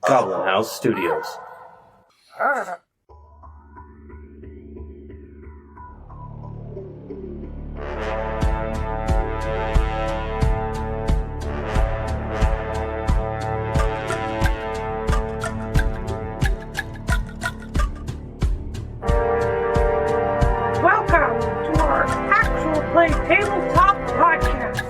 Goblin House Studios. Welcome to our actual play tabletop podcast.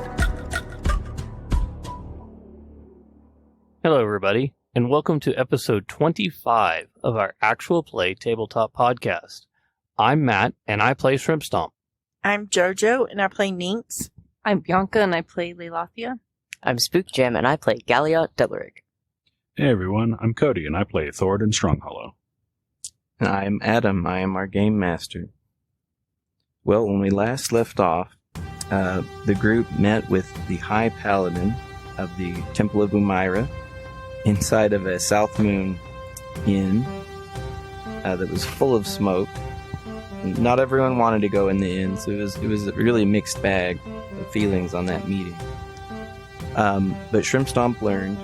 Hello, everybody, and welcome to episode 25 of our actual play tabletop podcast. I'm Matt, and I play Shrimp Stomp. I'm Jojo, and I play Ninx. I'm Bianca, and I play Leilathia. I'm Spook Jam, and I play Galliot Delaric. Hey everyone, I'm Cody, and I play Thordan Stronghollow. I'm Adam. I am our game master. Well, when we last left off, the group met with the High Paladin of the Temple of Umaira inside of a South Moon inn that was full of smoke. Not everyone wanted to go in the inn, so it was a really mixed bag of feelings on that meeting. But Shrimp Stomp learned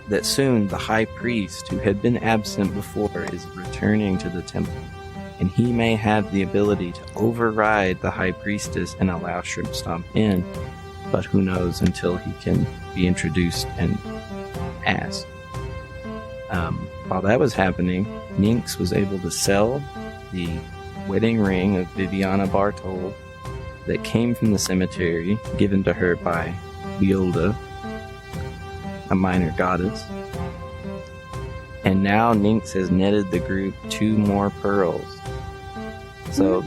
that soon the High Priest, who had been absent before, is returning to the temple, and he may have the ability to override the High Priestess and allow Shrimp Stomp in, but who knows until he can be introduced and asked. While that was happening, Ninx was able to sell the wedding ring of Viviana Bartol that came from the cemetery, given to her by Leolda, a minor goddess. And now Ninx has netted the group 2 more pearls. So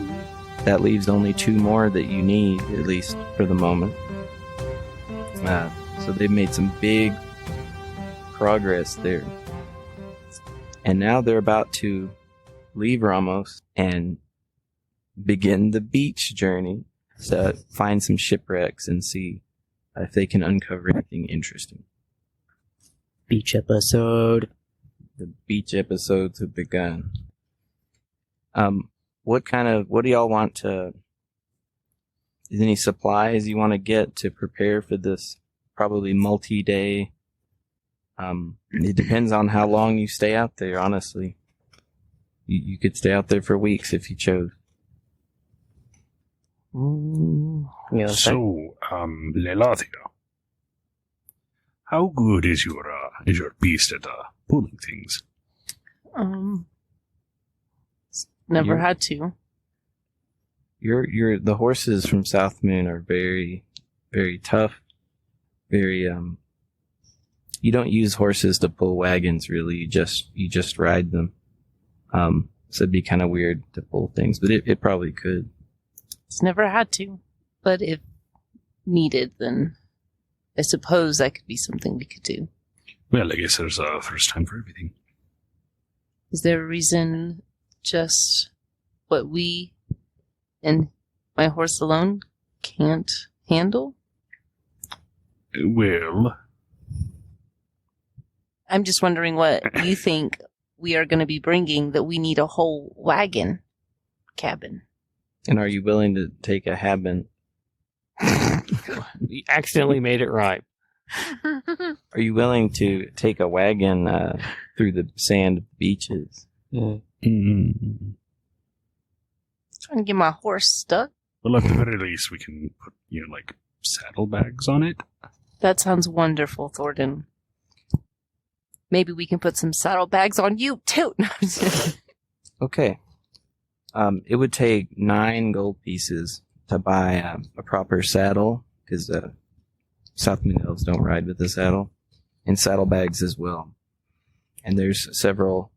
that leaves only 2 more that you need, at least for the moment. So they've made some big progress there. And now they're about to leave Ramos and begin the beach journey to find some shipwrecks and see if they can uncover anything interesting. Beach episode. The beach episodes have begun. What do y'all want to... Is any supplies you want to get to prepare for this probably multi-day? It depends on how long you stay out there, honestly. You could stay out there for weeks if you chose. So, Leilathia, how good is your beast at pulling things? Never had to. The horses from South Moon are very, very tough. Very you don't use horses to pull wagons really. You just ride them. So it'd be kind of weird to pull things, but it probably could. It's never had to, but if needed, then I suppose that could be something we could do. Well, I guess there's a first time for everything. Is there a reason just what we and my horse alone can't handle? Well, I'm just wondering what you think we are going to be bringing that we need a whole wagon cabin. And are you willing to take a habit? You accidentally made it right. Are you willing to take a wagon through the sand beaches? Trying to get my horse stuck. Well, at the very least, we can put, saddlebags on it. That sounds wonderful, Thordan. Maybe we can put some saddlebags on you, too. Okay. It would take 9 gold pieces to buy a proper saddle, because South Moon elves don't ride with a saddle, and saddlebags as well. And there's several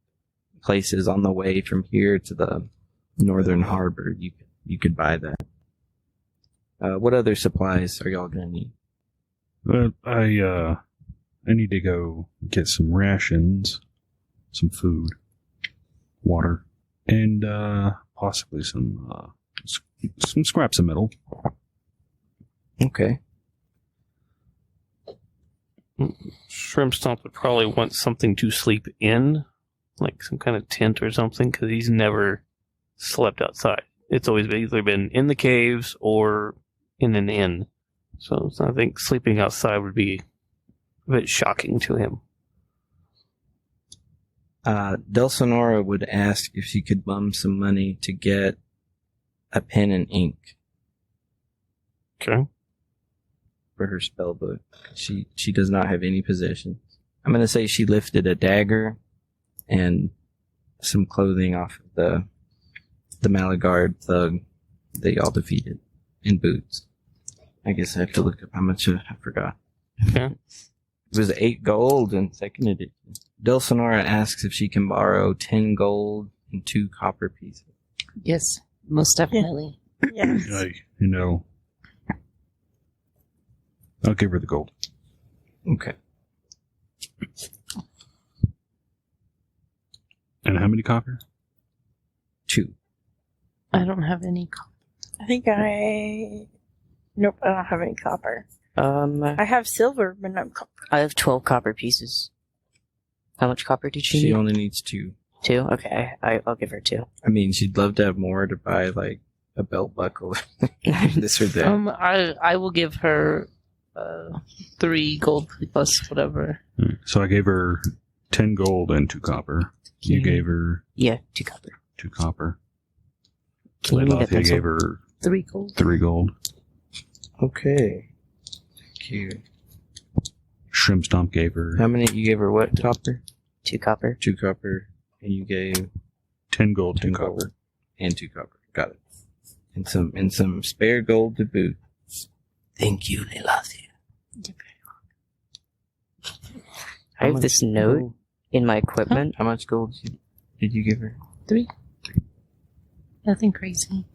places on the way from here to the northern harbor. You could buy that. What other supplies are y'all gonna need? Well, I need to go get some rations, some food, water, and possibly some scraps of metal. Okay. Shrimp Stomp would probably want something to sleep in, like some kind of tent or something, because he's never slept outside. It's always either been in the caves or in an inn. So I think sleeping outside would be a bit shocking to him. Delsonora would ask if she could bum some money to get a pen and ink Okay. for her spell book. She does not have any possessions. I'm going to say she lifted a dagger and some clothing off of the Malagard thug that y'all defeated, in boots. I guess I have to look up how much I forgot. Okay. It was 8 gold in second edition. Delsonora asks if she can borrow 10 gold and 2 copper pieces. Yes, most definitely. Yes. You know, I'll give her the gold. Okay. And how many copper? 2. I don't have any. I think Nope, I don't have any copper. I I have silver, but not copper. have 12 copper pieces. How much copper did she She need? only needs 2. 2? Okay, I'll give her 2. I mean, she'd love to have more to buy, like, a belt buckle. This or that. I will give her 3 gold plus whatever. So I gave her 10 gold and 2 copper. You Okay. gave her Yeah, 2 copper. 2 copper. Can you need a Lathia pencil? gave her 3 gold. 3 gold. Okay. Cute. Shrimp Stomp gave her How many? You gave her what copper? 2 copper. 2 copper. And you gave 10 gold, 2 10 copper. gold and 2 copper. Got it. And some spare gold to boot. Thank you, Lathia. I have this note in my equipment. How much gold did you give her? 3. Nothing crazy.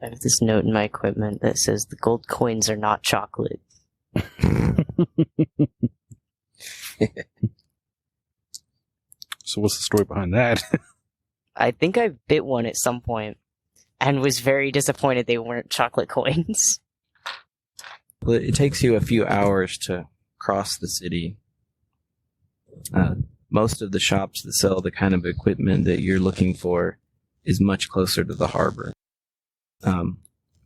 I have this note in my equipment that says the gold coins are not chocolate. So what's the story behind that? I think I bit one at some point and was very disappointed they weren't chocolate coins. Well, it takes you a few hours to cross the city. Most of the shops that sell the kind of equipment that you're looking for is much closer to the harbor.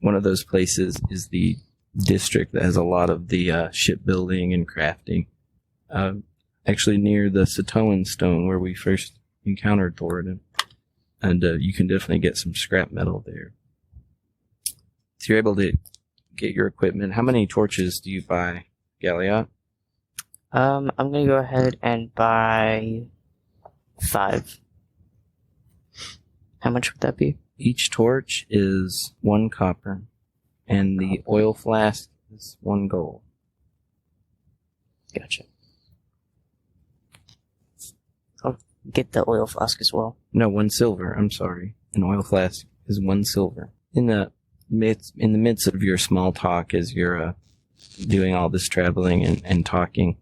One of those places is the district that has a lot of the shipbuilding and crafting. Actually near the Satoan stone where we first encountered Thoradin. And you can definitely get some scrap metal there. So you're able to get your equipment. How many torches do you buy, Galliot? I'm gonna go ahead and buy 5. How much would that be? Each torch is 1 copper, and the oil flask is 1 gold. Gotcha. I'll get the oil flask as well. No, 1 silver. I'm sorry. An oil flask is 1 silver. In the midst of your small talk, as you're doing all this traveling and talking,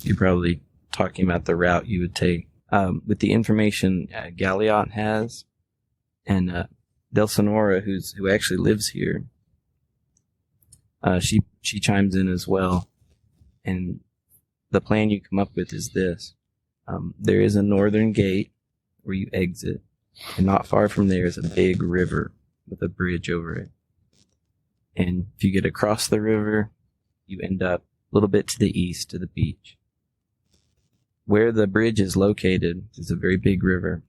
you're probably talking about the route you would take. With the information Galliot has, and Delsonora, who actually lives here, she chimes in as well. And the plan you come up with is this. There is a northern gate where you exit, and not far from there is a big river with a bridge over it. And if you get across the river, you end up a little bit to the east to the beach. Where the bridge is located is a very big river.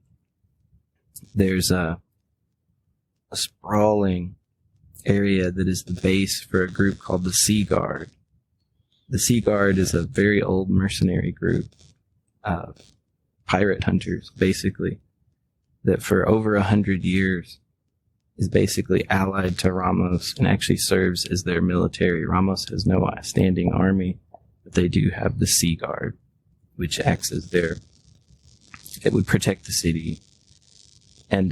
There's a sprawling area that is the base for a group called the Sea Guard. The Sea Guard is a very old mercenary group of pirate hunters, basically, that for over 100 years is basically allied to Ramos and actually serves as their military. Ramos has no standing army, but they do have the Sea Guard, which acts as it would protect the city. And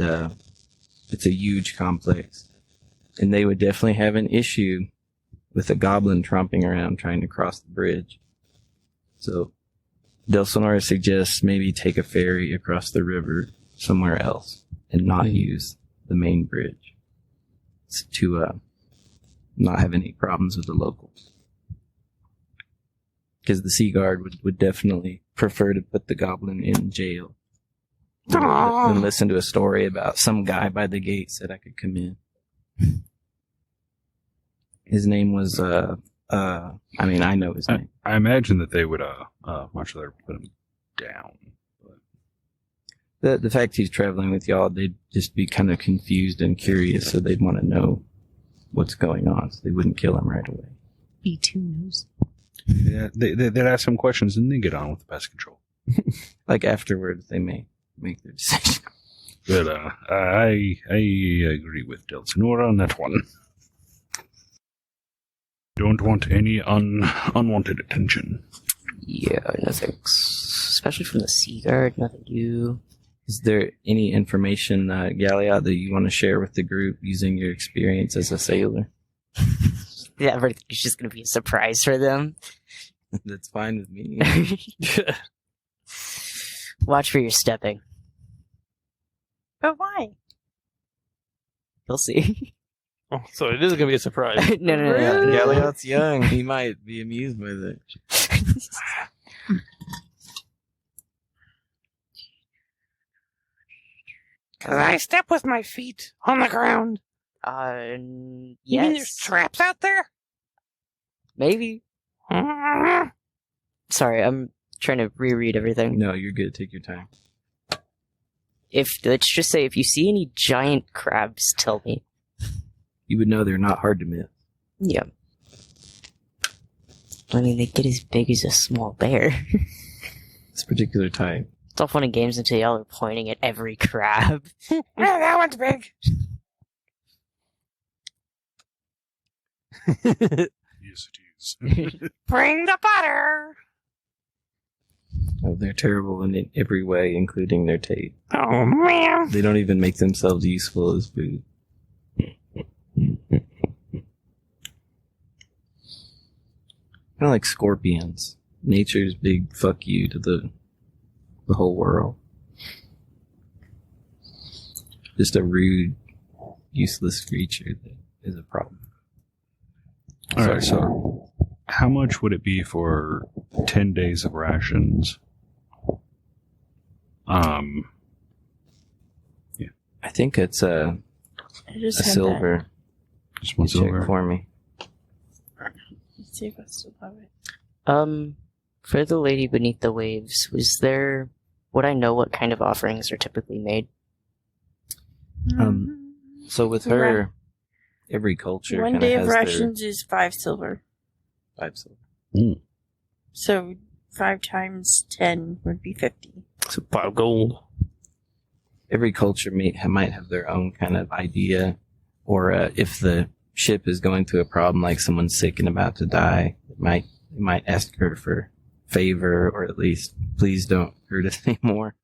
it's a huge complex. And they would definitely have an issue with a goblin tromping around trying to cross the bridge. So Delsonora suggests maybe take a ferry across the river somewhere else and not use the main bridge to not have any problems with the locals. Because the Sea Guard would definitely prefer to put the goblin in jail than listen to a story about some guy by the gate said I could come in. His name was, I know his name. I imagine that they would much rather put him down. The fact he's traveling with y'all, they'd just be kind of confused and curious, so they'd want to know what's going on, so they wouldn't kill him right away. B2 knows. Yeah, they'd ask him questions and then get on with the pest control. Like afterwards, they may make their decision. But I agree with Delsinora on that one. Don't want any unwanted attention. Yeah, no thanks. Especially from the Sea Guard, nothing you. Is there any information, Galliot, that you want to share with the group using your experience as a sailor? Yeah, everything's just going to be a surprise for them. That's fine with me. Watch where you're stepping. But why? You'll see. Oh, so it is going to be a surprise. No. Galliot's young. He might be amused with it. Can I step with my feet on the ground? Yes. You mean there's traps out there? Maybe. Sorry, I'm trying to reread everything. No, you're good. Take your time. Let's just say, if you see any giant crabs, tell me. You would know they're not hard to miss. Yeah. I mean, they get as big as a small bear. This particular type. It's all fun and games until y'all are pointing at every crab. Yeah, that one's big. Yes, it is. Bring the butter. Oh, they're terrible in every way, including their taste. Oh, man. They don't even make themselves useful as food. Kind of like scorpions. Nature's big fuck you to the whole world. Just a rude, useless creature that is a problem. All right, so how much would it be for 10 days of rations? Yeah. I think it's a silver. Just one Check silver. for me. Let's see if I still have it. For the lady beneath the waves, would I know what kind of offerings are typically made? So with her, every culture One kind day of of has rations is 5 silver. their 5 silver. So 5 times 10 would be 50. So 5 gold. Every culture might have their own kind of idea, or if the ship is going through a problem, like someone's sick and about to die, it might ask her for favor, or at least please don't hurt us anymore.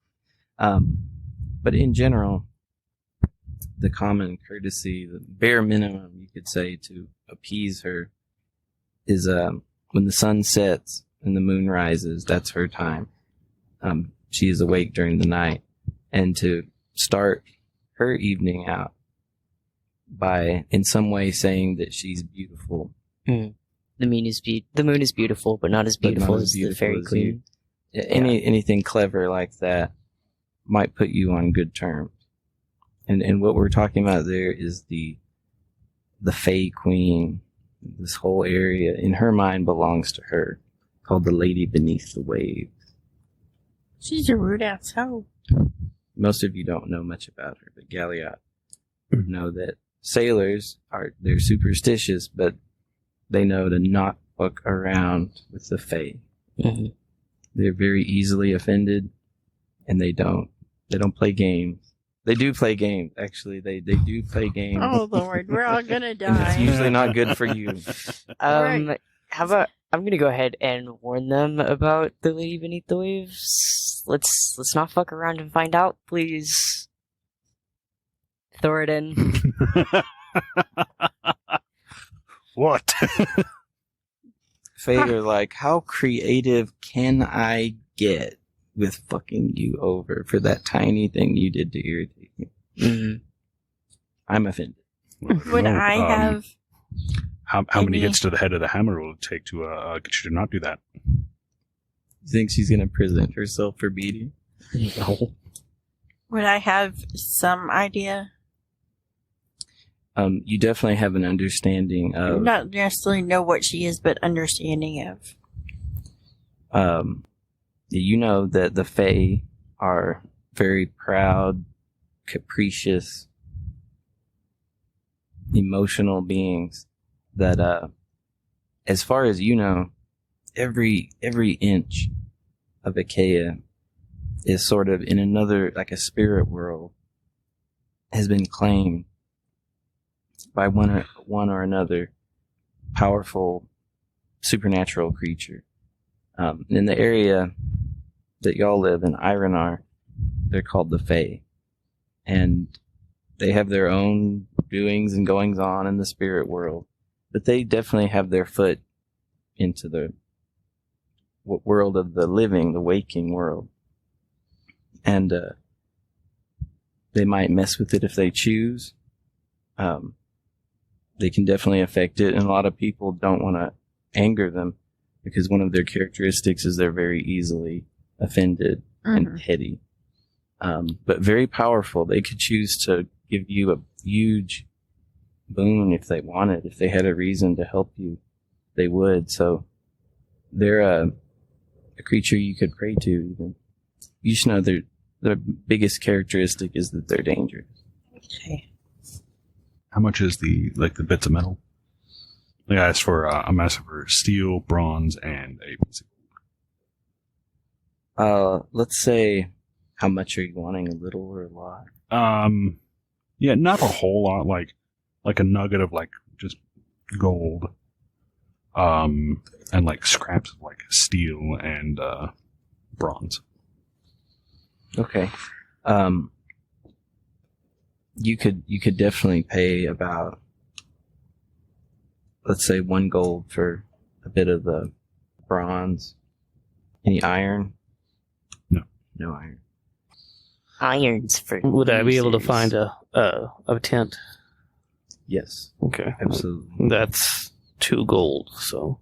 But in general, the common courtesy, the bare minimum you could say to appease her, is when the sun sets and the moon rises, that's her time. She is awake during the night, and to start her evening out by in some way saying that she's beautiful. The moon is beautiful, but not as beautiful as the fairy queen. Anything clever like that might put you on good terms. And what we're talking about there is the Fae Queen. This whole area, in her mind, belongs to her, called the Lady Beneath the Waves. She's a rude ass hoe. Most of you don't know much about her, but Galliot know that sailors they're superstitious, but they know to not fuck around with the Fae. Mm-hmm. They're very easily offended, and they don't play games. They do play games, actually. They do play games. Oh Lord, we're all gonna And die. it's usually not good for you. Right. How about I'm gonna go ahead and warn them about the lady beneath the waves. Let's not fuck around and find out, please. Thoradin. What? Fae are like, how creative can I get with fucking you over for that tiny thing you did to irritate me? Mm-hmm. I'm offended. Would I have How many hits to the head of the hammer will it take to get you to not do that? You think she's going to present herself for beating? No. Would I have some idea? You definitely have an understanding of... Not necessarily know what she is, but understanding of. You know that the Fae are very proud, capricious, emotional beings that, as far as you know, every inch of Achaea is sort of in another, like a spirit world, has been claimed by one or another powerful supernatural creature. In the area that y'all live in, Ironar, they're called the Fae. And they have their own doings and goings on in the spirit world. But they definitely have their foot into the world of the living, the waking world. And they might mess with it if they choose. They can definitely affect it. And a lot of people don't want to anger them because one of their characteristics is they're very easily offended and petty. But very powerful. They could choose to give you a huge boon if they wanted. If they had a reason to help you, they would. So they're a creature you could pray to even. You should know their biggest characteristic is that they're dangerous. Okay. How much is the bits of metal? Like I asked for I'm asking for steel, bronze, and a piece of Let's say, how much are you wanting? A little or a lot? Yeah, not a whole lot. Like a nugget of like just gold. And like scraps of like steel and bronze. Okay. You could definitely pay about, let's say, 1 gold for a bit of the bronze. Any iron? No. No iron. Irons for Would I be able to losers. find a tent? Yes, Okay. absolutely. That's 2 gold, so.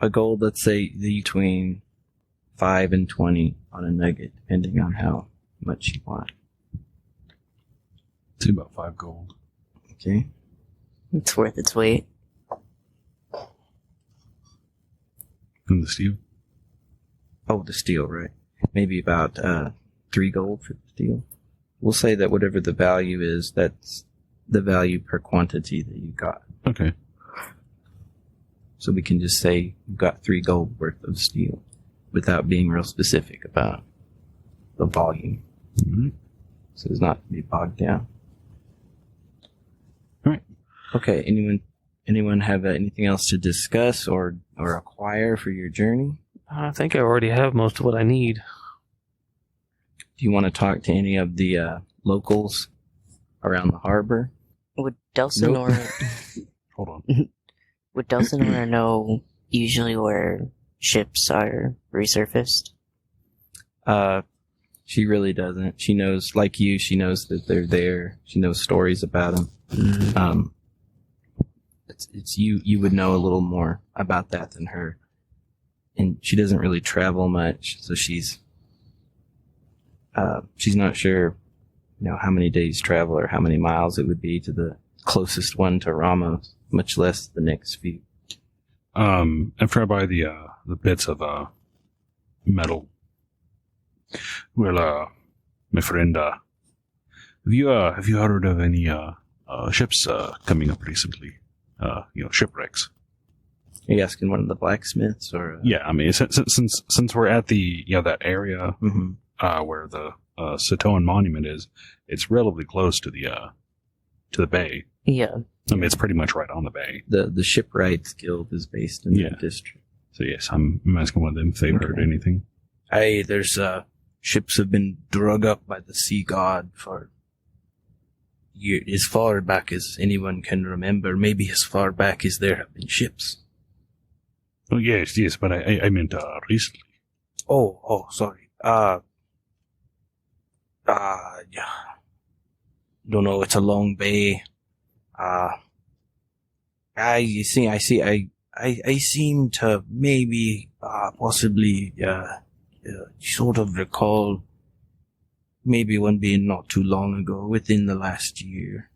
A gold, let's say, between 5 and 20 on a nugget, depending on how much you want. It's about 5 gold. Okay. It's worth its weight. And the steel? Oh, the steel, right. Maybe about 3 gold for the steel. We'll say that whatever the value is, that's the value per quantity that you got. Okay. So we can just say you got 3 gold worth of steel without being real specific about the volume. Mm-hmm. So as not to be bogged down. All right. Okay, anyone have anything else to discuss or acquire for your journey? I think I already have most of what I need. Do you want to talk to any of the locals around the harbor? Would Delsinore Hold on. would Delsinore know usually where ships are resurfaced? She really doesn't. She knows, like you, she knows that they're there. She knows stories about them. It's you would know a little more about that than her. And she doesn't really travel much, so she's not sure, how many days travel or how many miles it would be to the closest one to Ramos, much less the next few. After I buy the bits of metal, well, my friend, have you heard of any ships coming up recently? Shipwrecks. Are you asking one of the blacksmiths or? Yeah, I mean, since we're at the that area Mm-hmm. where the Satoan monument is, it's relatively close to the bay. Yeah. I mean, it's pretty much right on the bay. The Shipwrights Guild is based in that district. So yes, I'm asking one of them if they've heard anything. Hey, there's ships have been drug up by the sea god for as far back as anyone can remember. Maybe as far back as there have been ships. Oh yes, but I meant recently. Oh, sorry. Yeah. Don't know. It's a long bay. I seem to maybe, possibly, sort of recall maybe one being not too long ago, within the last year.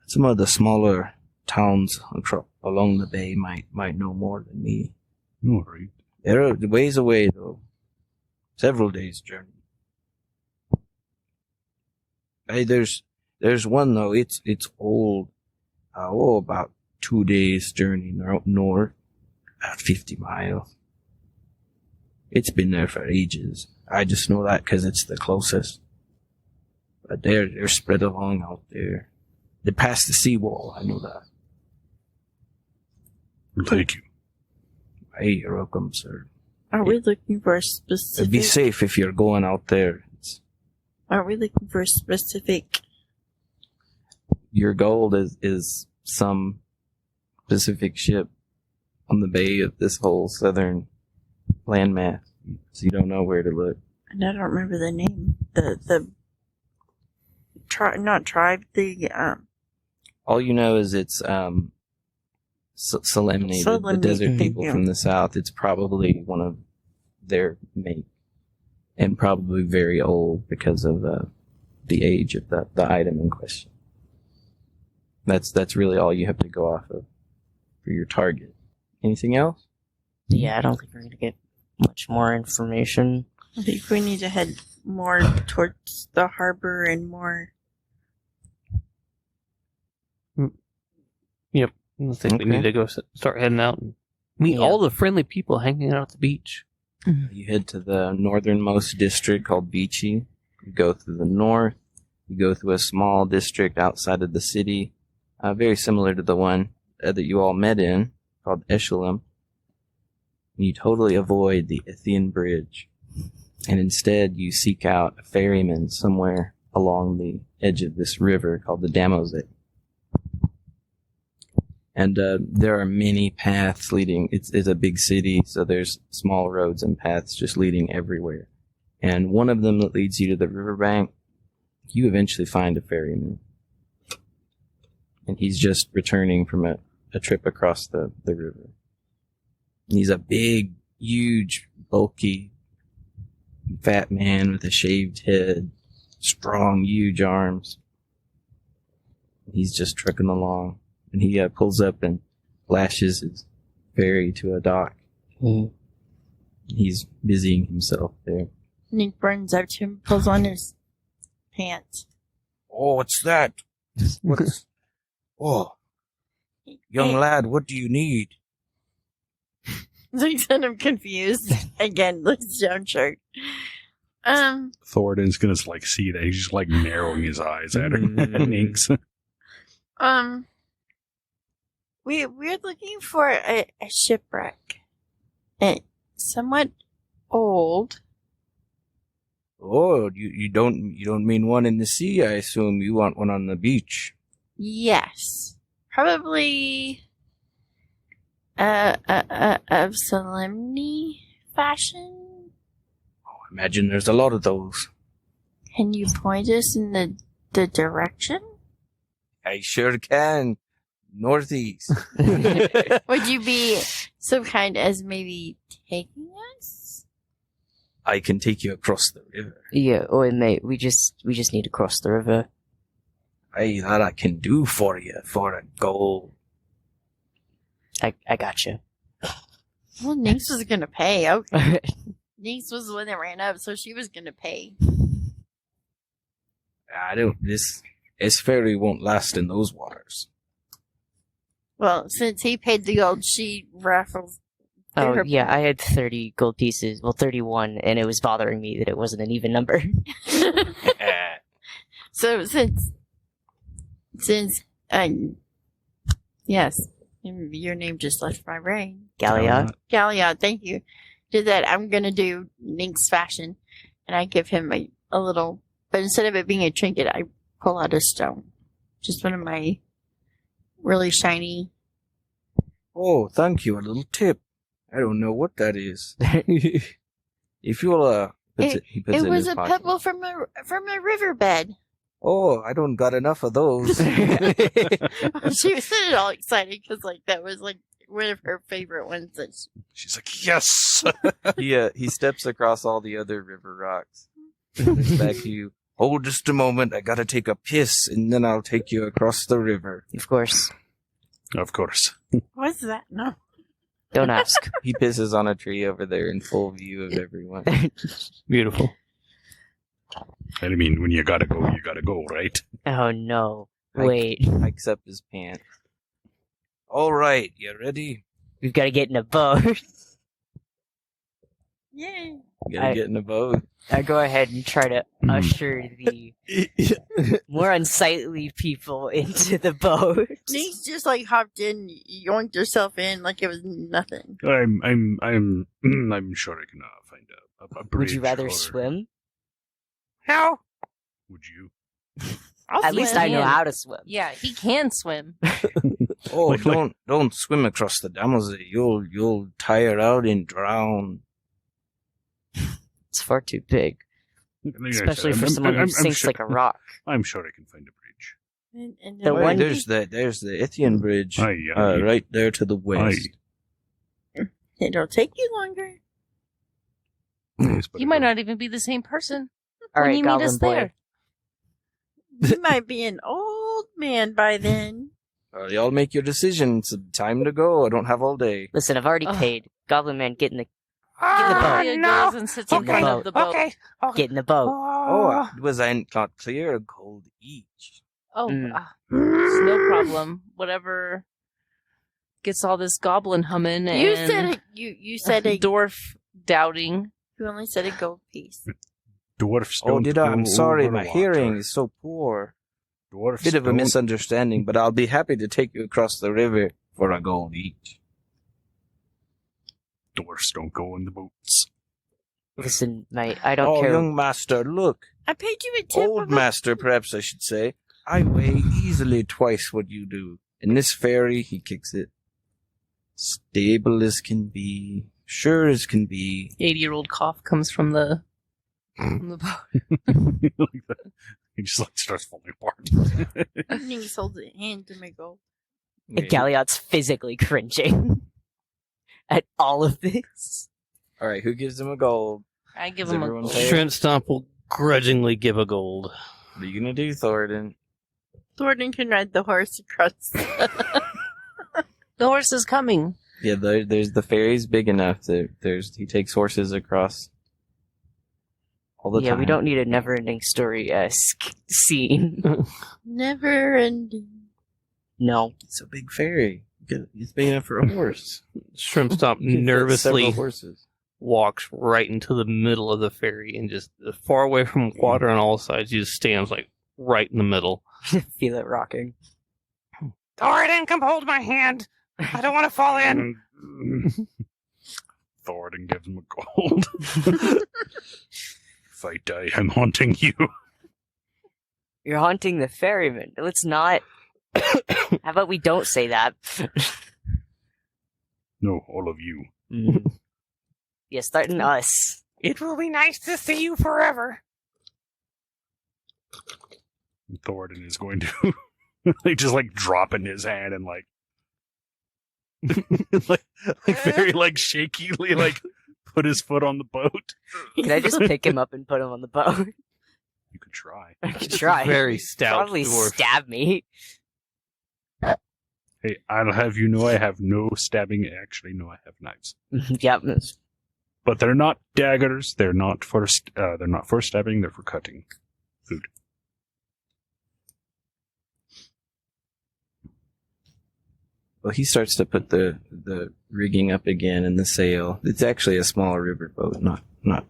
Some of the smaller towns along the bay might know more than me. All right. They're ways away, though. Several days' journey. Hey, there's one, though. It's old. About 2 days' journey north. About 50 miles. It's been there for ages. I just know that because it's the closest. But they're spread along out there. They passed the seawall, I know that. Thank you. Hey, you're welcome, sir. Are we looking for a specific... Be safe if you're going out there. Are we looking for a specific... Your goal is some specific ship on the bay of this whole southern landmass. So you don't know where to look. And I don't remember the name. Not tribe, All you know is it's Solemni, the desert people from the south. It's probably one of their make, and probably very old because of the age of the item in question. That's really all you have to go off of for your target. Anything else? Yeah, I don't think we're going to get much more information. I think we need to head more towards the harbor and more... Yep. I think we need to go start heading out and meet all the friendly people hanging out at the beach. You head to the northernmost district called Beachy. You go through the north. You go through a small district outside of the city, very similar to the one that you all met in, called Eshelum. You totally avoid the Ithian Bridge, and instead you seek out a ferryman somewhere along the edge of this river called the Damose. And there are many paths leading. It's a big city, so there's small roads and paths just leading everywhere. And one of them that leads you to the riverbank, you eventually find a ferryman. And he's just returning from a trip across the river. And he's a big, huge, bulky, fat man with a shaved head, strong, huge arms. He's just trucking along. And he pulls up and lashes his ferry to a dock. Mm-hmm. He's busying himself there. And he runs up to him, pulls on his pants. Oh, what's that? What's... Oh, young lad, what do you need? Looks at him confused. Again, looks down shirt. Thoradin's gonna see that. He's just narrowing his eyes at her. Thanks. We're looking for a shipwreck. It's somewhat old. Oh, you don't mean one in the sea, I assume. You want one on the beach. Yes. Probably of Solemni fashion. Oh, I imagine there's a lot of those. Can you point us in the direction? I sure can. Northeast. Would you be so kind as maybe taking us? I can take you across the river. Yeah, mate, we just need to cross the river. Hey, that I can do for you for a gold. I got you. Well, Nix was gonna pay. Okay. Nix was the one that ran up, so she was gonna pay. This ferry won't last in those waters. Well, since he paid the gold, she raffles. Oh, yeah, I had 30 gold pieces. Well, 31, and it was bothering me that it wasn't an even number. So, yes, your name just left my brain. Galliot, thank you. Did that, I'm gonna do Nink's fashion, and I give him a little, but instead of it being a trinket, I pull out a stone. Just one of my really shiny. Oh, thank you. A little tip. I don't know what that is. If you'll, It was a pebble from a riverbed. Oh, I don't got enough of those. She was all excited because like that was like one of her favorite ones. That She's like, yes. He steps across all the other river rocks. It's back to you. Hold just a moment. I gotta take a piss, and then I'll take you across the river. Of course. Of course. what's that? No. Don't ask. He pisses on a tree over there in full view of everyone. Beautiful. I mean, when you gotta go, right? Oh no. Hike- Wait. Hikes up his pants. All right, you ready? We've got to get in a boat. Yay! You gotta get in a boat. I go ahead and try to usher the more unsightly people into the boat. Nick's just like hopped in, yoinked herself in like it was nothing. I'm sure I can find a bridge. Would you rather or- swim? How? Would you? At least I know how to swim. Yeah, he can swim. Oh, Like- don't swim across the Damaze. You'll tire out and drown. It's far too big, especially for someone who sinks sure, like a rock. I'm sure I can find a bridge. And The Wait, one- there's the Ithian Bridge, Aye, aye. right there to the west. it'll take you longer. Yes, but You might not even be the same person All when right, you meet Goblin us Boy. there. You might be an old man by then. Y'all make your decision. It's time to go. I don't have all day. Listen, I've already Ugh. paid. Goblin Man, get in the Leah boat. goes and sits in Okay, front of the boat. get in the boat. Oh, was I not clear? A gold each. Oh, Mm. no problem. Whatever gets all this goblin humming and You said it. You said a. dwarf doubting. You only said a gold piece. Dwarfs Oh, don't did I? I'm go sorry. over My water. hearing is so poor. Dwarfs Bit of a don't- misunderstanding, but I'll be happy to take you across the river for a gold each. Dwarfs don't go in the boats. Listen, I don't Oh, care. young master, look. I paid you a tip. Old of a- master, perhaps I should say. I weigh easily twice what you do. And this ferry, he kicks it. Stable as can be. Sure as can be. 80-year-old cough comes from the boat. Like that. He just like starts falling apart. Nick holds it hand to make gold. Galliot's physically cringing at all of this. Alright, who gives him a gold? I give Does him everyone a pay? Shrimp Stomp will grudgingly give a gold. What are you gonna do, Thoradin? Thornton can ride the horse across. The horse is coming. Yeah, there's the ferry's big enough that he takes horses across all the Yeah, time. we don't need a never-ending story-esque scene. Never ending. No. It's a big ferry. It's big enough for a horse. Shrimp Stomp You can fit nervously several horses. walks right into the middle of the ferry and just far away from water on all sides. He just stands like right in the middle. Feel it rocking. Thoradin, come hold my hand. I don't want to fall in. Thoradin gives him a gold. If I die, I'm haunting you. You're haunting the ferryman. Let's not. How about we don't say that? No, all of you. Yeah, starting us. It will be nice to see you forever. Thoradin is going to like just like drop in his hand and like like very like shakily like put his foot on the boat. Can I just pick him up and put him on the boat? You could try. I could try. Very stout Probably dwarf. stab me. Hey, I'll have you know I have no stabbing. Actually, no, I have knives. Yep. But they're not daggers. They're not for stabbing. They're for cutting food. Well, he starts to put the rigging up again and the sail. It's actually a small riverboat, not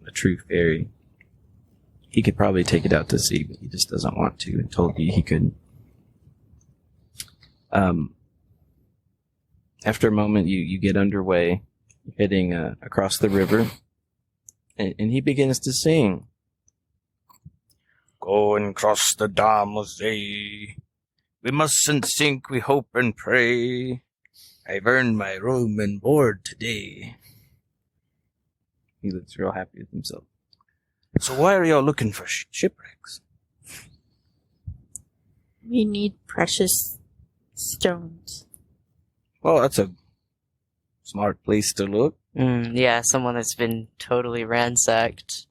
a true ferry. He could probably take it out to sea, but he just doesn't want to. I told you he couldn't. After a moment, you get underway, heading across the river, and he begins to sing. Go and cross the Damaze. We mustn't sink, we hope and pray. I've earned my room and board today. He looks real happy with himself. So why are y'all looking for shipwrecks? We need precious stones. Well, that's a smart place to look. Yeah, someone that's been totally ransacked.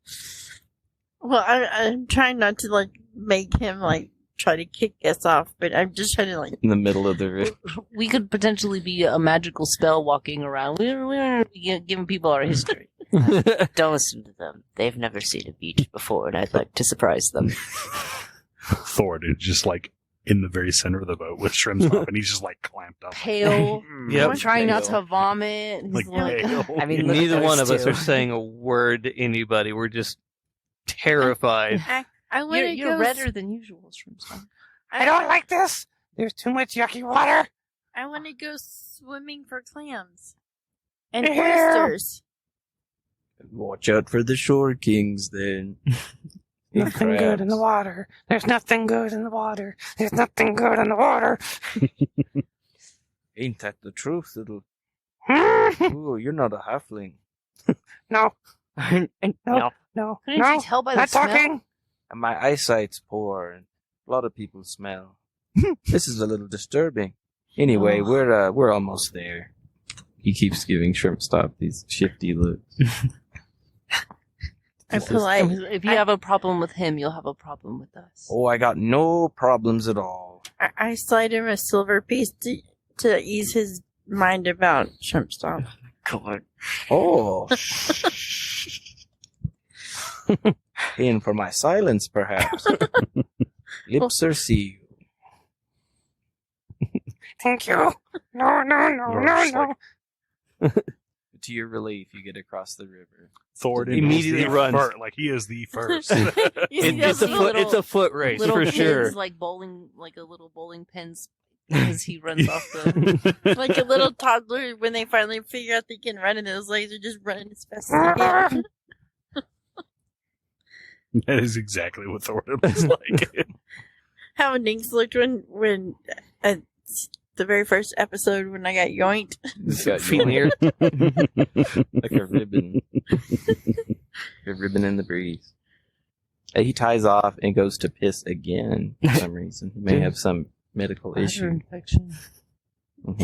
Well, I'm trying not to, like, make him, like, try to kick us off, but I'm just trying to, like... In the middle of the river. We could potentially be a magical spell walking around. We're giving people our history. Don't listen to them. They've never seen a beach before, and I'd like to surprise them. Thor is just like in the very center of the boat with Shrimps up, and he's just like clamped up. Pale. Yep. Trying not to vomit. He's Like, Oh, pale. I mean, look at Neither those one of us two. are saying a word to anybody. We're just terrified. I want to You're go... redder than usual, Shrimps. I don't like this. There's too much yucky water. I want to go swimming for clams. And Yeah. oysters. Watch out for the shore kings, then. And Nothing good in the crabs. water. There's nothing good in the water. There's nothing good in the water. Ain't that the truth, little... no, Ooh, you're not a halfling. no, No. no, Couldn't no. you tell by the Not smell? talking. And my eyesight's poor, and a lot of people smell. This is a little disturbing. Anyway, Oh. we're almost there. He keeps giving Shrimp Stop these shifty looks. I feel like... If you have a problem with him, you'll have a problem with us. Oh, I got no problems at all. I slide him a silver piece to ease his mind about Shrimp Stomp. God. Oh. Paying for my silence, perhaps. Lips are sealed. Thank you. No, no, no, You're no, just no. To your relief, you get across the river. Thor Immediately runs. Like he is the first. It's a foot race Little for pins, sure. like bowling, like a little bowling pins, as he runs off the. Like a little toddler when they finally figure out they can run and those legs are just running as fast as they can. That is exactly what Thor looks like. How Ninx looked when the very first episode when I got yoinked. He's got Feet in the air. like a ribbon. A ribbon in the breeze. He ties off and goes to piss again for some reason. He may have some medical Bladder issue. infection. Mm-hmm.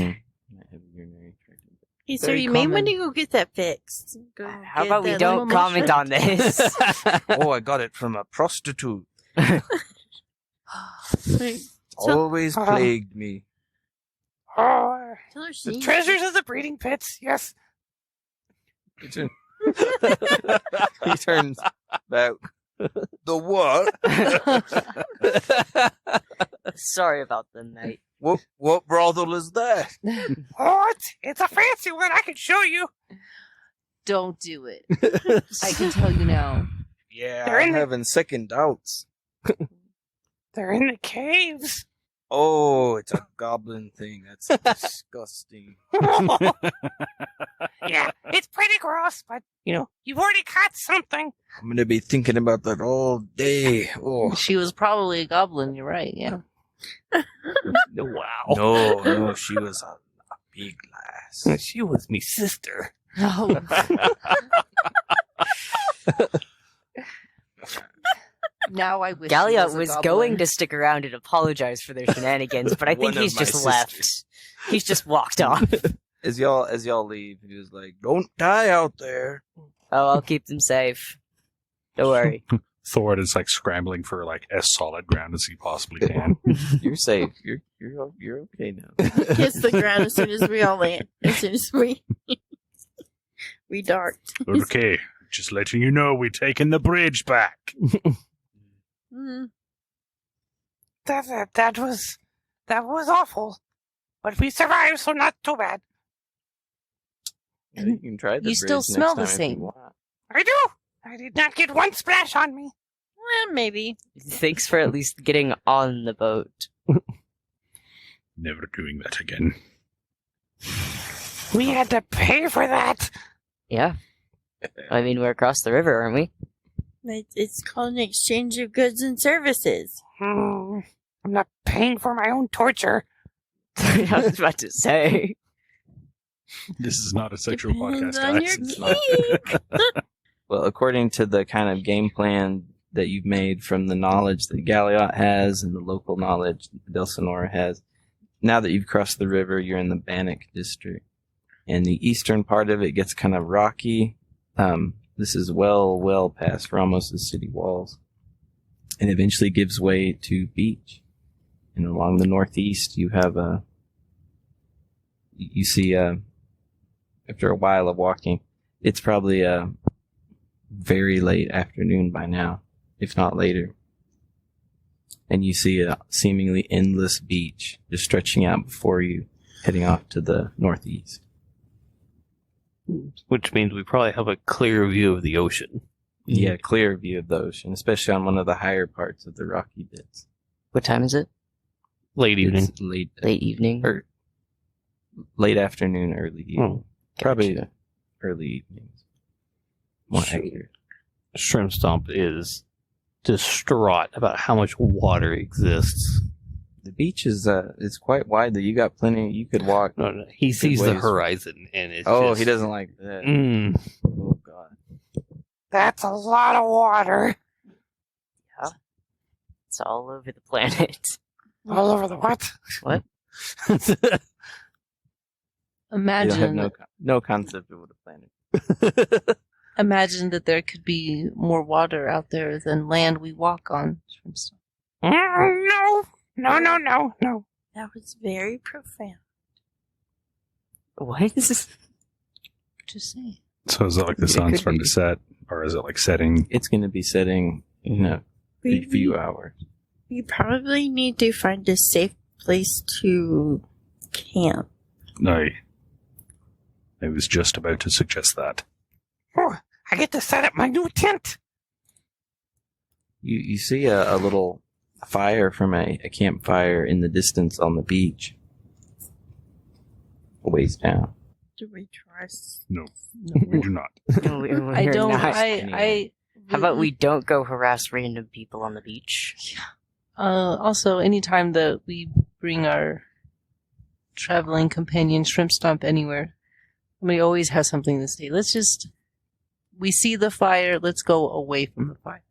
Might have a urinary tract infection. Hey, sir, Very you may common. want to go get that fixed. Go How get about we that don't little comment mushroom. on this? Oh, I got it from a prostitute. Like, Always plagued me. Oh, tell her the she- treasures of the breeding pits. Yes. He turns back. The what? Sorry about the night. What brothel is that? What? It's a fancy one. I can show you. Don't do it. I can tell you now. Yeah, They're in I'm the- having second doubts. They're in the caves. Oh, it's a goblin thing. That's disgusting. Yeah, it's pretty gross, but you've already caught something. I'm gonna be thinking about that all day. Oh, She was probably a goblin. You're right. Yeah. Wow. no, she was a big lass. She was me sister. Oh. Now I wish. she Galliot a was goblin. going to stick around and apologize for their shenanigans, but I think One of he's my just left. sisters. He's just walked off. As y'all leave, he was like, "Don't die out there." Oh, I'll keep them safe. Don't worry. Thor is like scrambling for like as solid ground as he possibly can. You're safe. You're okay now. Hits the ground as soon as we all land. As soon as we dart. Okay, just letting you know we're taking the bridge back. Mm. That was awful, but we survived, so not too bad. Yeah, you can try the You still bridge smell next the time if you same. want. I do. I did not get one splash on me. Well, maybe. Thanks for at least getting on the boat. Never doing that again. We had to pay for that. Yeah. I mean, we're across the river, aren't we? It's called an exchange of goods and services. I'm not paying for my own torture. I was about to say. This is not a sexual Depends podcast, on guys. your It's not. geek. Well, according to the kind of game plan that you've made from the knowledge that Galliot has and the local knowledge Del Sonora has. Now that you've crossed the river, you're in the Bannock district. And the eastern part of it gets kind of rocky. This is well past Ramos' city walls. And eventually gives way to beach. And along the northeast, you have you see, after a while of walking, it's probably a very late afternoon by now, if not later. And you see a seemingly endless beach just stretching out before you, heading off to the northeast. Which means we probably have a clear view of the ocean. Yeah, clear view of the ocean, especially on one of the higher parts of the rocky bits. What time is it? Late evening. It's late Evening? or late afternoon, early evening. Probably Gotcha. early evenings. More accurate. Shrimp Stomp is distraught about how much water exists. The beach is it's quite wide that you got plenty. You could walk. No, he sees the ways. horizon, and it's He doesn't like that. Oh god. That's a lot of water. It's all over the planet. All over the what? What? You don't have Imagine, no concept of what a planet. imagine that there could be more water out there than land we walk on. Shrimp Stomp. No. That was very profound. What is this? Just saying. So is it like the It sun's could starting be. to set, or is it like setting? It's going to be setting in a few hours. We probably need to find a safe place to camp. No, I was just about to suggest that. Oh, I get to set up my new tent. You see a little fire from a campfire in the distance on the beach. A ways down. Do we trust? No, we do not. I don't. I. How about we don't go harass random people on the beach? Also, anytime that we bring our traveling companion Shrimp Stomp anywhere, we always have something to say. We see the fire, let's go away from the fire.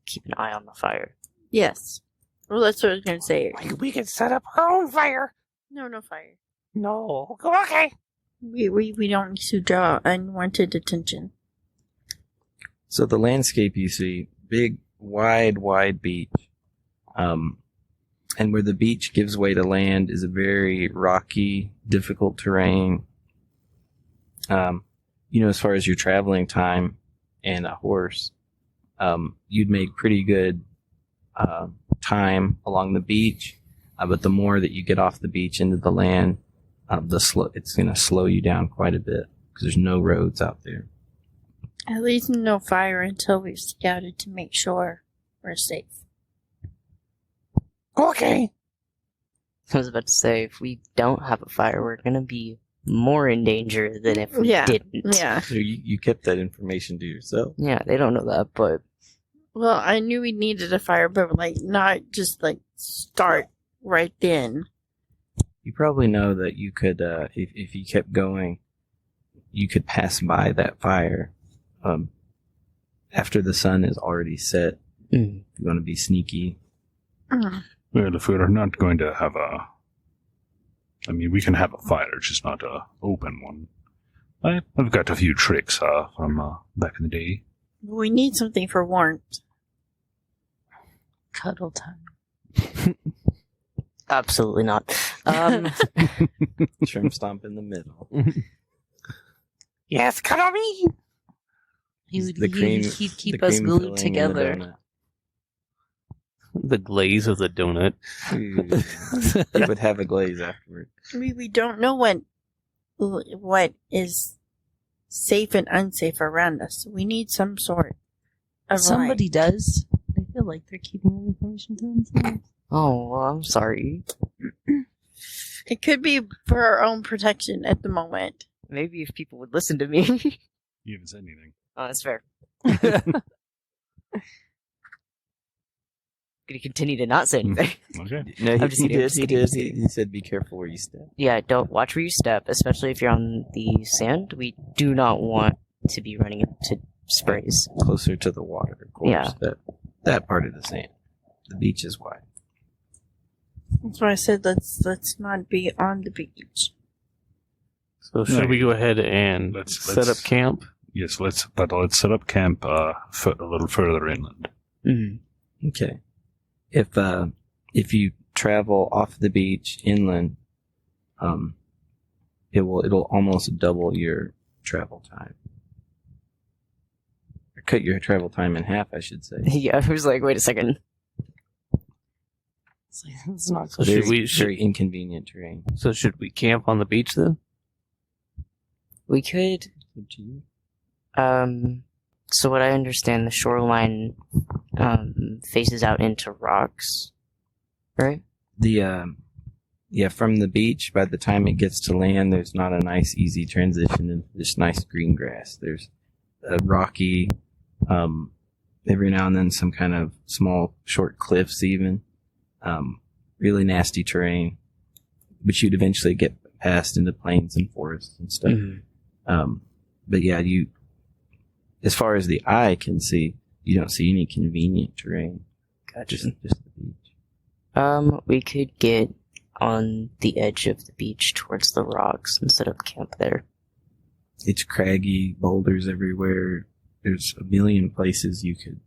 Keep an eye on the fire. Yes. Well, that's what I was going to say. We could set up our own fire. No fire. No. Okay. We don't need to draw unwanted attention. So the landscape you see, big, wide beach. And where the beach gives way to land is a very rocky, difficult terrain. As far as your traveling time and a horse, you'd make pretty good time along the beach. But the more that you get off the beach into the land, it's going to slow you down quite a bit because there's no roads out there. At least no fire until we've scouted to make sure we're safe. Okay. I was about to say, if we don't have a fire, we're going to be more in danger than if we didn't. Yeah. So you kept that information to yourself. Yeah, they don't know that, but Well, I knew we needed a fire, but not just start right then. You probably know that you could, if you kept going, you could pass by that fire after the sun is already set. Mm. If you want to be sneaky. Well, if we're not going to have we can have a fire, just not a open one. I've got a few tricks from back in the day. We need something for warmth. Cuddle time. absolutely not. Shrimp Stomp in the middle. Yes, come on me. He'd The cream- keep the us cream glued filling in the together. donut. The glaze of the donut. Ooh. It would have a glaze afterward. We don't know what is safe and unsafe around us. We need some sort of Somebody does. I feel like they're keeping that information to themselves. Oh, well, I'm sorry. It could be for our own protection at the moment. Maybe if people would listen to me. You haven't said anything. Oh, that's fair. Gonna continue to not say anything. Okay. No, I'm just kidding, I'm just kidding, I'm just kidding. He said, "Be careful where you step." Yeah, don't watch where you step, especially if you're on the sand. We do not want to be running into sprays. Closer to the water, of course. Yeah. that part of the sand. The beach is wide. That's why I said let's not be on the beach. So should Right. we go ahead and Let's- set up let's- camp? Yes, let's set up camp a little further inland. Mm-hmm. Okay. If you travel off the beach inland, it'll almost double your travel time. Or cut your travel time in half, I should say. Yeah, I was like, wait a second. It's not So Very, should very inconvenient terrain. So should we camp on the beach then? We could. So what I understand, the shoreline faces out into rocks, right? From the beach, by the time it gets to land, there's not a nice, easy transition and just nice green grass. There's a rocky, every now and then some kind of small, short cliffs even. Really nasty terrain, but you'd eventually get past into plains and forests and stuff. Mm-hmm. But yeah, as far as the eye can see, you don't see any convenient terrain. Just the beach. We could get on the edge of the beach towards the rocks and set up camp there. It's craggy, boulders everywhere. There's a million places you could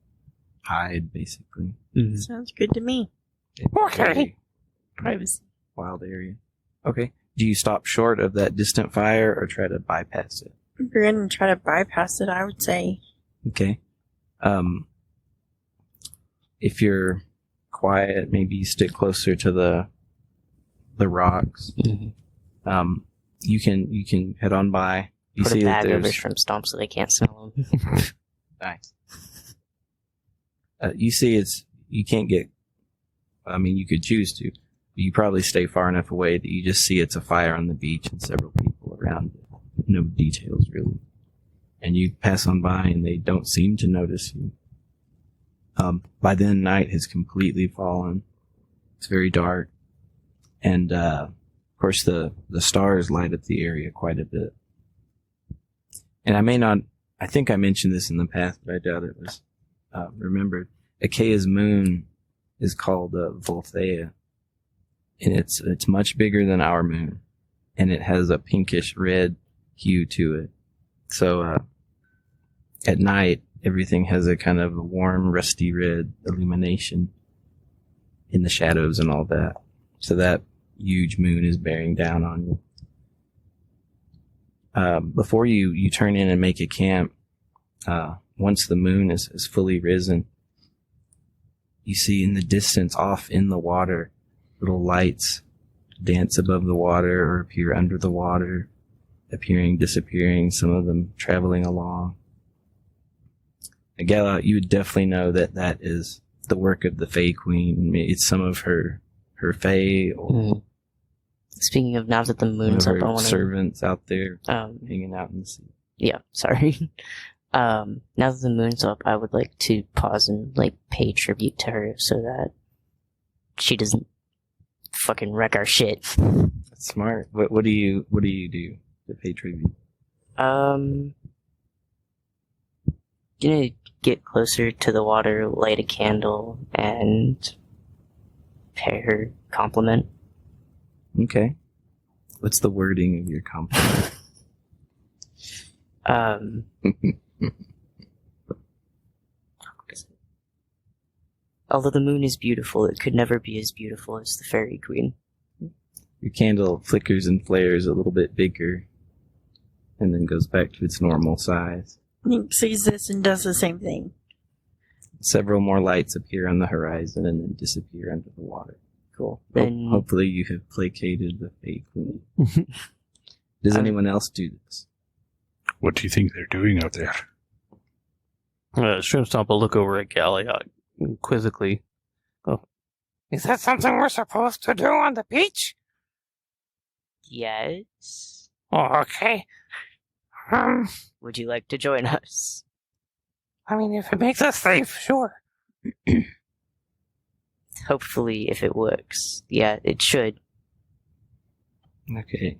hide, basically. Mm-hmm. Sounds good to me. It's a Okay. very Privacy. wild area. Okay. Do you stop short of that distant fire or try to bypass it? We're gonna try to bypass it, I would say. Okay. If you're quiet, maybe you stick closer to the rocks. Mm-hmm. You can head on by. You Put a see that bag over there's shrimp stomp so they can't smell them. nice. You see, you can't get. I mean, you could choose to. But you probably stay far enough away that you just see it's a fire on the beach and several people around it. No details really, and you pass on by and they don't seem to notice you. By then, night has completely fallen. It's very dark, and of course the stars light up the area quite a bit. And I may not. I think I mentioned this in the past, but I doubt it was remembered. Achaea's moon is called Volthea, and it's much bigger than our moon, and it has a pinkish red hue to it. So at night, everything has a kind of a warm, rusty red illumination in the shadows and all that. So that huge moon is bearing down on you. Before you turn in and make a camp, once the moon is fully risen, you see in the distance, off in the water, little lights dance above the water or appear under the water, appearing, disappearing, some of them traveling along. Gala, you would definitely know that is the work of the Fae Queen. It's some of her Fae or Mm-hmm. Speaking of, now that the one of moon's up, I her want to. servants out there Um, hanging out in the sea. yeah, sorry. Now that the moon's up, I would like to pause and pay tribute to her so that she doesn't fucking wreck our shit. That's smart. What do you do to pay tribute? Gonna get closer to the water, light a candle, and pay her compliment. Okay. What's the wording of your compliment? Although the moon is beautiful, it could never be as beautiful as the fairy queen. Your candle flickers and flares a little bit bigger and then goes back to its normal size. Link sees this and does the same thing. Several more lights appear on the horizon and then disappear under the water. Cool. Then Hopefully you have placated the Fae Queen. Does anyone else do this? What do you think they're doing out there? Shrimp Stomp will look over at Galliot quizzically. Is that something we're supposed to do on the beach? yes. Oh, okay. Would you like to join us? I mean, if it makes us safe, sure. Hopefully, if it works. Yeah, it should. Okay.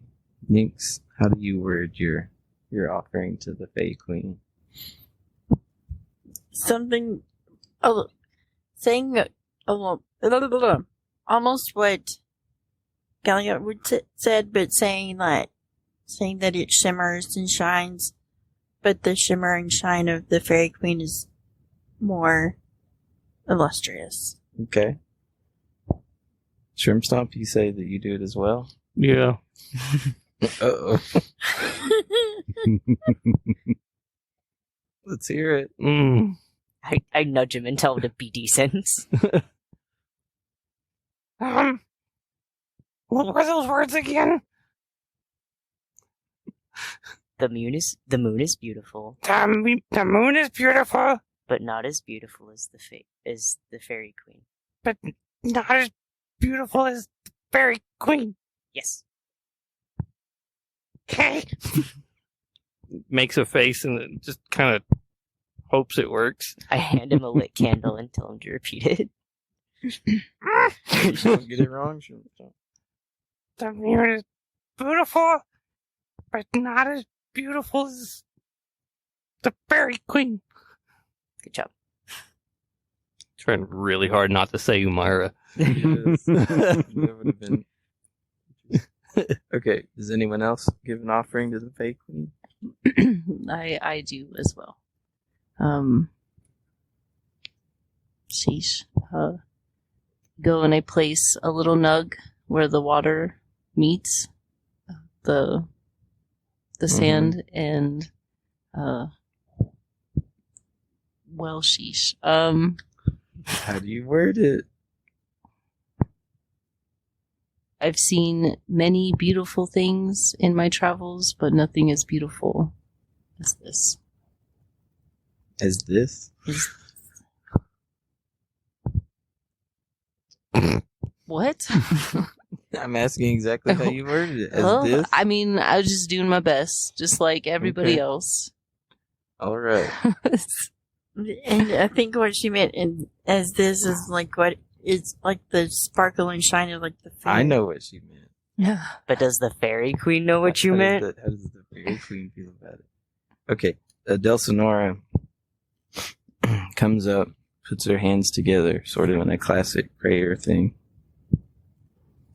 Nix, how do you word your offering to the Fae Queen? Something. Oh, saying almost what Galliot would said, but saying that it shimmers and shines, but the shimmer and shine of the Fairy Queen is more illustrious. Okay. Shrimp Stomp, you say that you do it as well? Yeah. Uh-oh. Let's hear it. Mm. I nudge him and tell him to be decent. What were those words again? The moon is beautiful, The moon is beautiful, but not as beautiful as the fairy queen. but not as beautiful as the Fairy Queen. Yes. Okay. Makes a face and then just kind of hopes it works. I hand him a lit candle and tell him to repeat it. Don't get it wrong, Shrimp Stomp. The moon is beautiful, but not as beautiful as the Fairy Queen. Good job. Trying really hard not to say Umaira. Yes. That would have been. Okay, does anyone else give an offering to the Fairy Queen? I do as well. Sheesh. Go and I place a little nug where the water meets the sand, and well, sheesh. How do you word it? I've seen many beautiful things in my travels, but nothing as beautiful as this. As this? What? I'm asking exactly how you worded it. As Well, this? I mean, I was just doing my best, just like everybody Okay. else. All right. And I think what she meant as this is like what it's like the sparkle and shine of like the fairy. I know what she meant. But does the fairy queen know what you How meant? How does the Fairy Queen feel about it? Okay, Delsonora comes up, puts her hands together, sort of in a classic prayer thing.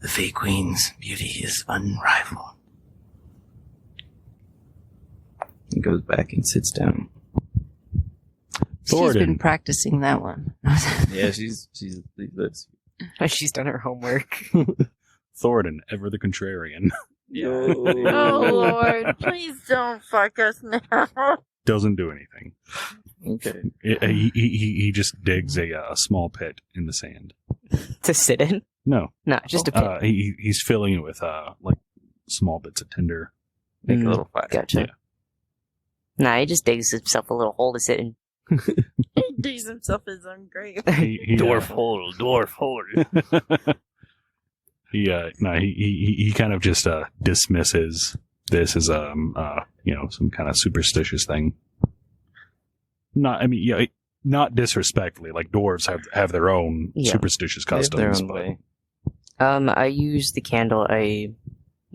The Fairy Queen's beauty is unrivaled. And goes back and sits down. She's been Thornton. practicing that one. Yeah, she's lives. She's done her homework. Thornton, ever the contrarian. Oh Lord, please don't fuck us now. Doesn't do anything. Okay. He just digs a small pit in the sand. To sit in? No, No, just a pit. he's filling it with like small bits of tinder. Make Mm, a little fire. Gotcha. Yeah. Nah, he just digs himself a little hole to sit in. He digs himself his own grave. He, Dwarf hole, dwarf hole. he kind of just dismisses this as some kind of superstitious thing. Not disrespectfully. Like dwarves have their own Yeah. superstitious They have their customs, own but way. I use the candle I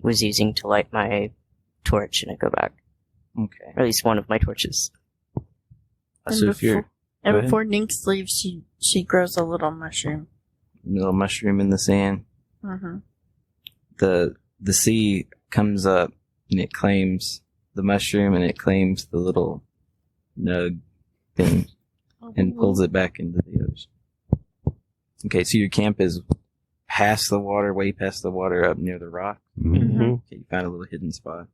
was using to light my torch, and I go back. Okay. Or at least one of my torches. So if you're Go And ahead. before Nynx leaves, she grows a little mushroom. little mushroom in the sand, Mm-hmm. the sea comes up and it claims the mushroom and it claims the little nug thing and pulls it back into the ocean. Okay, so your camp is past the water, way past the water, up near the rock. Mm-hmm. Okay, you found a little hidden spot.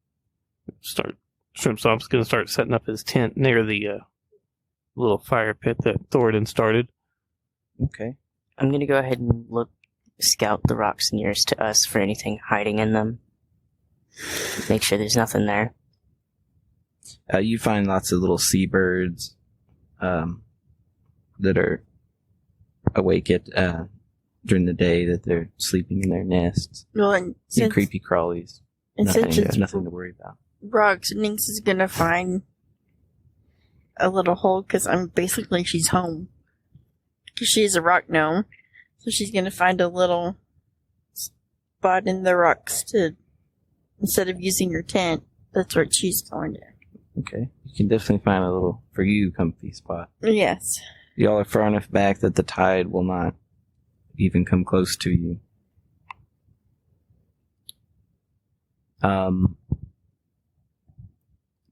Shrimp Stomp's going to start setting up his tent near the little fire pit that Thoradin started. Okay. I'm gonna go ahead and scout the rocks nearest to us for anything hiding in them. Make sure there's nothing there. You find lots of little seabirds that are awake at during the day, that they're sleeping in their nests. Well, and And since, creepy crawlies. and Nothing, since it's nothing to worry about. rocks, Nynx is gonna find a little hole because she's home. Because she is a rock gnome, so she's gonna find a little spot in the rocks to, instead of using her tent, that's what she's going to. Okay. You can definitely find a little, for you, comfy spot. Yes. Y'all are far enough back that the tide will not even come close to you.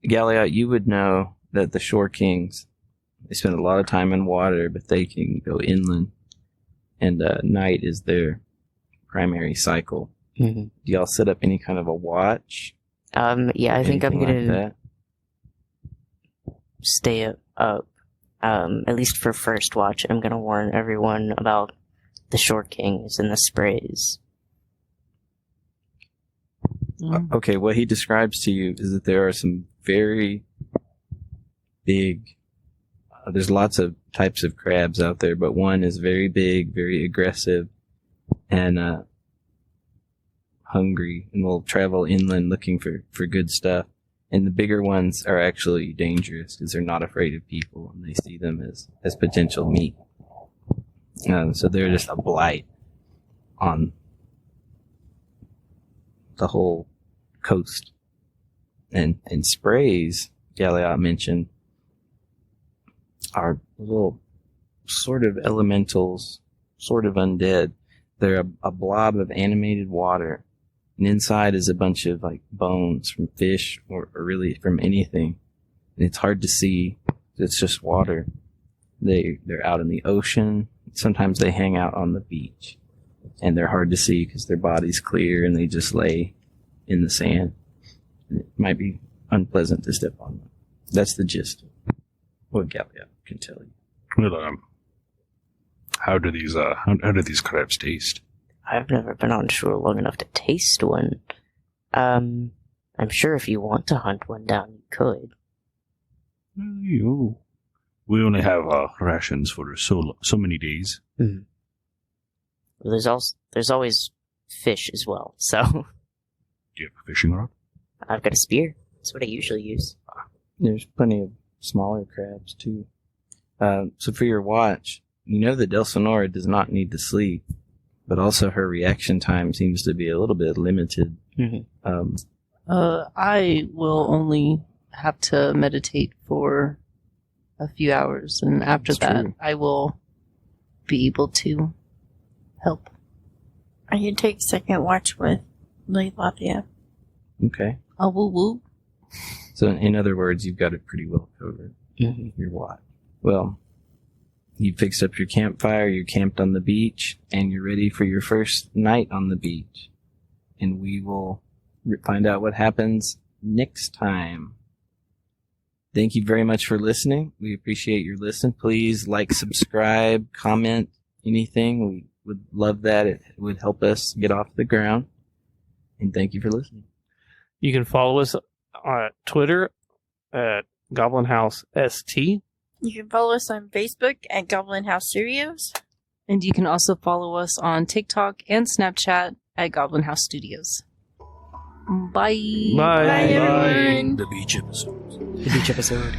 Galliot, you would know that the Shore Kings, they spend a lot of time in water, but they can go inland, and night is their primary cycle. Mm-hmm. Do y'all set up any kind of a watch? Yeah, I think I'm Anything gonna like that? stay up. At least for first watch, I'm gonna warn everyone about the Shore Kings and the sprays. Okay, what he describes to you is that there are some very big, there's lots of types of crabs out there, but one is very big, very aggressive, and hungry, and will travel inland looking for good stuff. And the bigger ones are actually dangerous because they're not afraid of people, and they see them as potential meat. So they're just a blight on the whole coast. And sprays, Galliot mentioned, are little sort of elementals, sort of undead. They're a blob of animated water, and inside is a bunch of like bones from fish or really from anything. And it's hard to see. It's just water. They're out in the ocean. Sometimes they hang out on the beach, and they're hard to see because their body's clear and they just lay in the sand. And it might be unpleasant to step on them. That's the gist of what Galliot can tell you. Well, how do these crabs taste? I've never been on shore long enough to taste one. I'm sure if you want to hunt one down, you could. We only have rations for so many days. Mm-hmm. Well, there's always fish as well, so... Do you have a fishing rod? I've got a spear. That's what I usually use. There's plenty of smaller crabs, too. So for your watch, you know that Delsinora does not need to sleep, but also her reaction time seems to be a little bit limited. Mm-hmm. I will only have to meditate for a few hours, and after That's that, true. I will be able to help. I can take second watch with Lady Lathia. Okay. Oh, woo woo. So in other words, you've got it pretty well covered. Mm-hmm. Your watch. Well, you fixed up your campfire, you camped on the beach, and you're ready for your first night on the beach. And we will find out what happens next time. Thank you very much for listening. We appreciate your listen. Please like, subscribe, comment, anything. We would love that. It would help us get off the ground. And thank you for listening. You can follow us on Twitter at Goblin House ST. You can follow us on Facebook at Goblin House Studios. And you can also follow us on TikTok and Snapchat at Goblin House Studios. Bye. Bye. Bye, everyone. The beach episode. The beach episode.